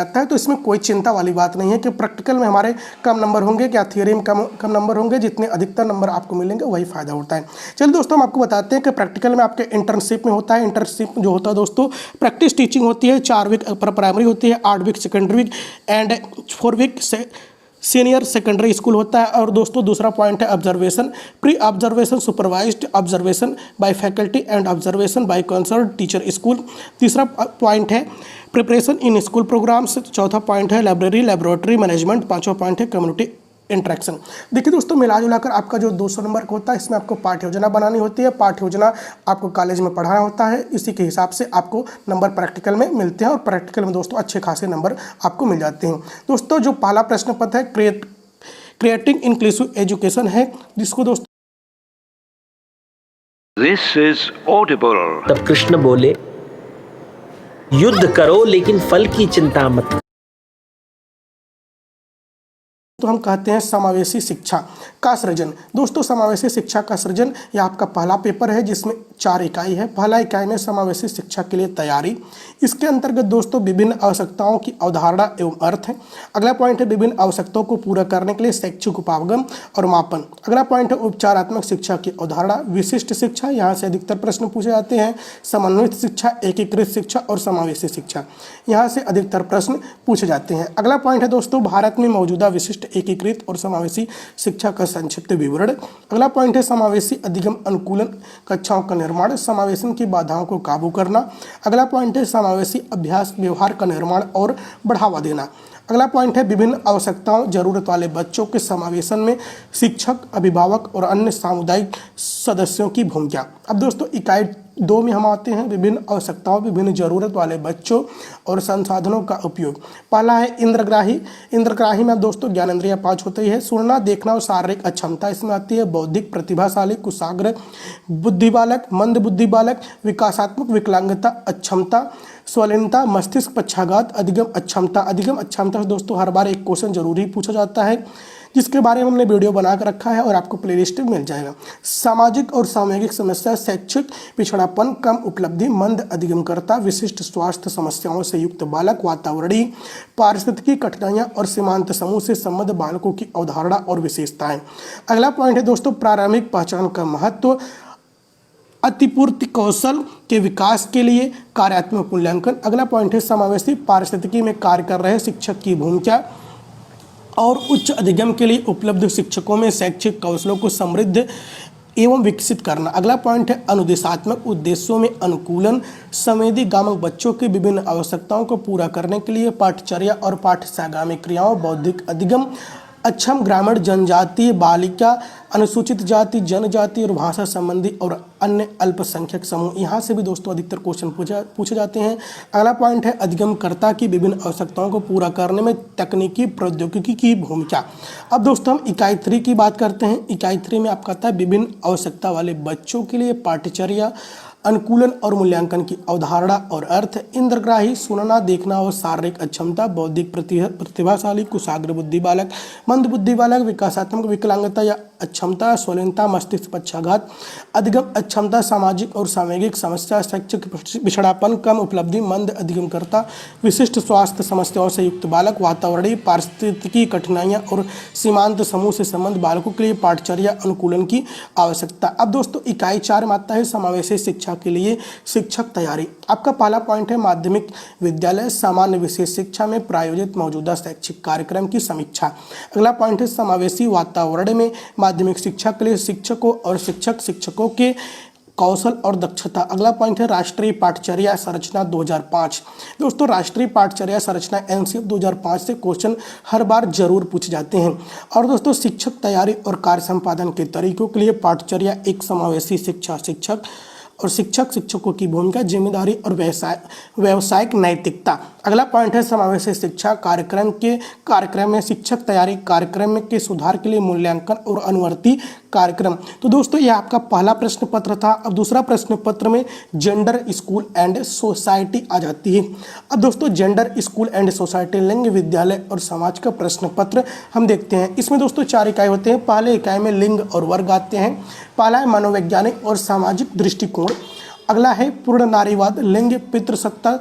आता है। तो इसमें कोई चिंता वाली बात नहीं है कि प्रैक्टिकल में हमारे कम नंबर होंगे या थियरी में कम नंबर होंगे। जितने अधिकतर नंबर आपको मिलेंगे वही फायदा होता है। चलिए दोस्तों, हम आपको बताते हैं कि प्रैक्टिकल में आपके इंटर्नशिप में होता है। इंटर्नशिप जो होता है दोस्तों, प्रैक्टिस टीचिंग होती है। 4 वीक प्राइमरी होती है, 8 week secondary week and 4 week से सीनियर सेकेंडरी स्कूल होता है। और दोस्तों दूसरा पॉइंट है observation, pre observation, supervised observation by faculty and observation by concern teacher school. तीसरा पॉइंट है प्रिपरेशन इन स्कूल प्रोग्राम्स। चौथा पॉइंट है लाइब्रेरी लेबोरेटरी मैनेजमेंट। पांचवा पॉइंट है कम्युनिटी इंट्रैक्शन। देखिए दोस्तों, मिला जुलाकर आपका जो 200 नंबर का होता है, इसमें आपको पाठ्य योजना बनानी होती है। पाठ्य योजना आपको कॉलेज में पढ़ाना होता है। इसी के हिसाब से आपको नंबर प्रैक्टिकल में मिलते हैं और प्रैक्टिकल में दोस्तों अच्छे खासे नंबर आपको मिल जाते हैं। दोस्तों जो पहला प्रश्न पत्र है क्रिएटिंग इंक्लूसिव एजुकेशन है, जिसको दोस्तों This is audible. तब कृष्ण बोले, युद्ध करो लेकिन फल की चिंता मत। तो हम कहते हैं समावेशी शिक्षा का सृजन। दोस्तों समावेशी शिक्षा का सृजन यह आपका पहला पेपर है, जिसमें 4 इकाई है। पहला इकाई में समावेशी शिक्षा के लिए तैयारी। इसके अंतर्गत दोस्तों विभिन्न आवश्यकताओं की अवधारणा एवं अर्थ है। अगला पॉइंट है विभिन्न आवश्यकताओं को पूरा करने के लिए शैक्षिक उपागम और मापन। अगला पॉइंट है उपचारात्मक शिक्षा की अवधारणा। विशिष्ट शिक्षा, यहाँ से अधिकतर प्रश्न पूछे जाते हैं। समन्वित शिक्षा, एकीकृत शिक्षा और समावेशी शिक्षा, यहाँ से अधिकतर प्रश्न पूछे जाते हैं। अगला पॉइंट है दोस्तों भारत में मौजूदा विशिष्ट एकीकृत और समावेशी शिक्षा का संक्षिप्त विवरण। अगला पॉइंट है समावेशी अधिगम अनुकूलन कक्षाओं का निर्माण, समावेशन की बाधाओं को काबू करना। अगला पॉइंट है समावेशी अभ्यास व्यवहार का निर्माण और बढ़ावा देना। अगला पॉइंट है विभिन्न आवश्यकताओं जरूरत वाले बच्चों के समावेशन में शिक्षक, अभिभावक और अन्य सामुदायिक सदस्यों की भूमिका। अब दोस्तों इकाई 2 में हम आते हैं विभिन्न आवश्यकताओं, विभिन्न जरूरत वाले बच्चों और संसाधनों का उपयोग। पहला है इंद्रग्राही। इंद्रग्राही में दोस्तों ज्ञानेंद्रिय 5 होती है। सुनना, देखना और शारीरिक अक्षमता इसमें आती है। बौद्धिक, प्रतिभाशाली, कुशाग्र, बुद्धि बालक, मंद बुद्धि बालक, विकासात्मक विकलांगता, अक्षमता, स्वलीनता, मस्तिष्क पक्षाघात, अधिगम अक्षमता। अधिगम अक्षमता दोस्तों हर बार एक क्वेश्चन जरूर ही पूछा जाता है, जिसके बारे में हमने वीडियो बना कर रखा है और आपको प्लेलिस्ट में मिल जाएगा। सामाजिक और सामूहिक समस्या, शैक्षिक पिछड़ापन, कम उपलब्धि, मंद अधिगमकर्ता, विशिष्ट स्वास्थ्य समस्याओं से युक्त बालक, वातावरणीय पारिस्थितिकी कठिनाइयां और सीमांत समूह से संबद्ध बालकों की अवधारणा और विशेषताएं। अगला पॉइंट है दोस्तों प्रारंभिक पहचान का महत्व, अतिपूर्ति कौशल के विकास के लिए कार्यात्मक मूल्यांकन। अगला पॉइंट है समावेशी पारिस्थितिकी में कार्य कर रहे शिक्षक की भूमिका और उच्च अधिगम के लिए उपलब्ध शिक्षकों में शैक्षिक कौशलों को समृद्ध एवं विकसित करना। अगला पॉइंट है अनुदेशात्मक उद्देश्यों में अनुकूलन, संवेदीगामक बच्चों की विभिन्न आवश्यकताओं को पूरा करने के लिए पाठचर्या और पाठ्यसागामी क्रियाओं, बौद्धिक अधिगम, अक्षम ग्रामीण जनजातीय बालिका, अनुसूचित जाति, जनजाति और भाषा संबंधी और अन्य अल्पसंख्यक समूह, यहाँ से भी दोस्तों अधिकतर क्वेश्चन पूछे जाते हैं। अगला पॉइंट है अधिगमकर्ता की विभिन्न आवश्यकताओं को पूरा करने में तकनीकी प्रौद्योगिकी की भूमिका। अब दोस्तों हम इकाई 3 की बात करते हैं। इकाई 3 में आपका आता है विभिन्न आवश्यकता वाले बच्चों के लिए पाठचर्या, अनुकूलन और मूल्यांकन की अवधारणा और अर्थ। इंद्रग्राही, सुनना, देखना और शारीरिक अक्षमता, बौद्धिक प्रतिभाशाली, कुशाग्र बुद्धि बालक, मंद बुद्धि बालक, विकासात्मक विकलांगता या अक्षमता, स्वलीनता, मस्तिष्क पक्षाघात, अधिगम अक्षमता, सामाजिक और सामूहिक समस्या, शैक्षिक पिछड़ापन, कम उपलब्धि, मंद अधिगमकर्ता, विशिष्ट स्वास्थ्य समस्याओं से युक्त बालक, वातावरणीय पारिस्थितिकी कठिनाइयाँ और सीमांत समूह से संबंध बालकों के लिए पाठचर्या अनुकूलन की आवश्यकता। अब दोस्तों इकाई 4 में आता है समावेशी शिक्षा के लिए शिक्षक तैयारी। आपका पहला पॉइंट है माध्यमिक विद्यालय सामान्य विशेष शिक्षा में प्रायोजित मौजूदा शैक्षिक कार्यक्रम की समीक्षा। अगला पॉइंट है समावेशी वातावरण में माध्यमिक शिक्षा के लिए शिक्षकों और शिक्षकों के कौशल और दक्षता। अगला पॉइंट है राष्ट्रीय पाठचर्या संरचना 2005। दोस्तों राष्ट्रीय पाठचर्या संरचना एनसीएफ 2005 से क्वेश्चन हर बार जरूर पूछे जाते हैं। और दोस्तों शिक्षक तैयारी और कार्य संपादन के तरीकों के लिए पाठचर्या एक समावेशी शिक्षा, शिक्षक और शिक्षकों की भूमिका, जिम्मेदारी और व्यावसायिक नैतिकता। अगला पॉइंट है समावेशी शिक्षा कार्यक्रम में शिक्षक तैयारी कार्यक्रम के सुधार के लिए मूल्यांकन और अनुवर्ती कार्यक्रम। तो दोस्तों यह आपका पहला प्रश्न पत्र था। अब दूसरा प्रश्न पत्र में जेंडर, स्कूल एंड सोसाइटी आ जाती है। अब दोस्तों जेंडर, स्कूल एंड सोसाइटी, लिंग, विद्यालय और समाज का प्रश्न पत्र हम देखते हैं। इसमें दोस्तों 4 इकाई होते हैं। पहले इकाई में लिंग और वर्ग आते हैं। पहला है मनोवैज्ञानिक और सामाजिक दृष्टिकोण। अगला है पूर्ण नारीवाद, लिंग, पितृसत्ता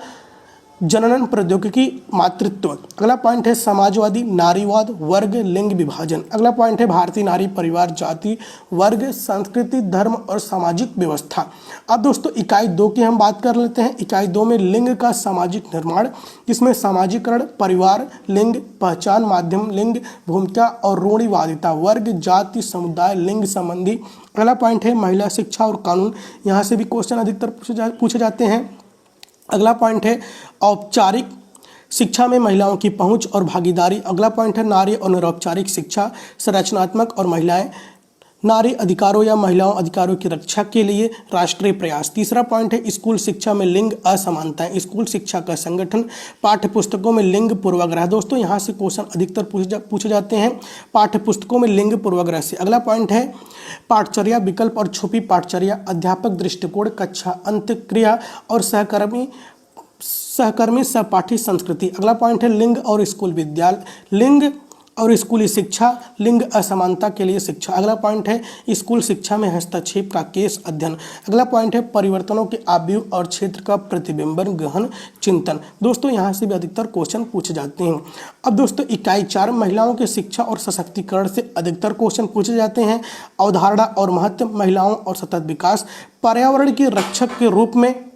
जनन प्रौद्योगिकी मातृत्व। अगला पॉइंट है समाजवादी, नारीवाद, वर्ग, लिंग विभाजन। अगला पॉइंट है भारतीय नारी, परिवार, जाति, वर्ग, संस्कृति, धर्म और सामाजिक व्यवस्था। अब दोस्तों इकाई 2 की हम बात कर लेते हैं। इकाई 2 में लिंग का सामाजिक निर्माण, जिसमें सामाजिकरण, परिवार, लिंग, पहचान, माध्यम, लिंग, भूमिका और रूढ़िवादिता, वर्ग, जाति, समुदाय, लिंग संबंधी। अगला पॉइंट है महिला शिक्षा और कानून। यहाँ से भी क्वेश्चन अधिकतर पूछे जाते हैं। अगला पॉइंट है औपचारिक शिक्षा में महिलाओं की पहुंच और भागीदारी। अगला पॉइंट है नारी और निरौपचारिक शिक्षा, संरचनात्मक और महिलाएं, नारी अधिकारों या महिलाओं अधिकारों की रक्षा के लिए राष्ट्रीय प्रयास। तीसरा पॉइंट है स्कूल शिक्षा में लिंग असमानताएं, स्कूल शिक्षा का संगठन, पाठ्य पुस्तकों में लिंग पूर्वाग्रह। दोस्तों यहाँ से क्वेश्चन अधिकतर पूछे जाते हैं पाठ्य पुस्तकों में लिंग पूर्वाग्रह से। अगला पॉइंट है पाठचर्या विकल्प और छुपी पाठचर्या, अध्यापक दृष्टिकोण, कक्षा अंतःक्रिया और सहकर्मी सहपाठी संस्कृति। अगला पॉइंट है लिंग और स्कूल विद्यालय, लिंग और स्कूली शिक्षा, लिंग असमानता के लिए शिक्षा। अगला पॉइंट है स्कूल शिक्षा में हस्तक्षेप का केस अध्ययन। अगला पॉइंट है परिवर्तनों के आयु और क्षेत्र का प्रतिबिंबन गहन चिंतन। दोस्तों यहाँ से भी अधिकतर क्वेश्चन पूछे जाते हैं। अब दोस्तों इकाई 4 महिलाओं के शिक्षा और सशक्तिकरण से अधिकतर क्वेश्चन पूछे जाते हैं। अवधारणा और महत्व, महिलाओं और सतत विकास, पर्यावरण के रक्षक के रूप में।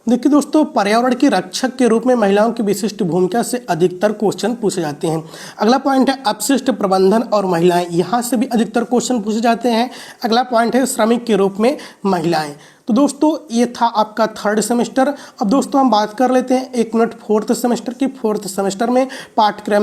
देखिए दोस्तों पर्यावरण की रक्षक के रूप में महिलाओं की विशिष्ट भूमिका से अधिकतर क्वेश्चन पूछे जाते हैं। अगला पॉइंट है अपशिष्ट प्रबंधन और महिलाएं, यहाँ से भी अधिकतर क्वेश्चन पूछे जाते हैं। अगला पॉइंट है श्रमिक के रूप में महिलाएं। तो दोस्तों ये था आपका 3rd सेमेस्टर। अब दोस्तों हम बात कर लेते हैं 1 मिनट 4th सेमेस्टर की। 4th सेमेस्टर में पाठ्यक्रम में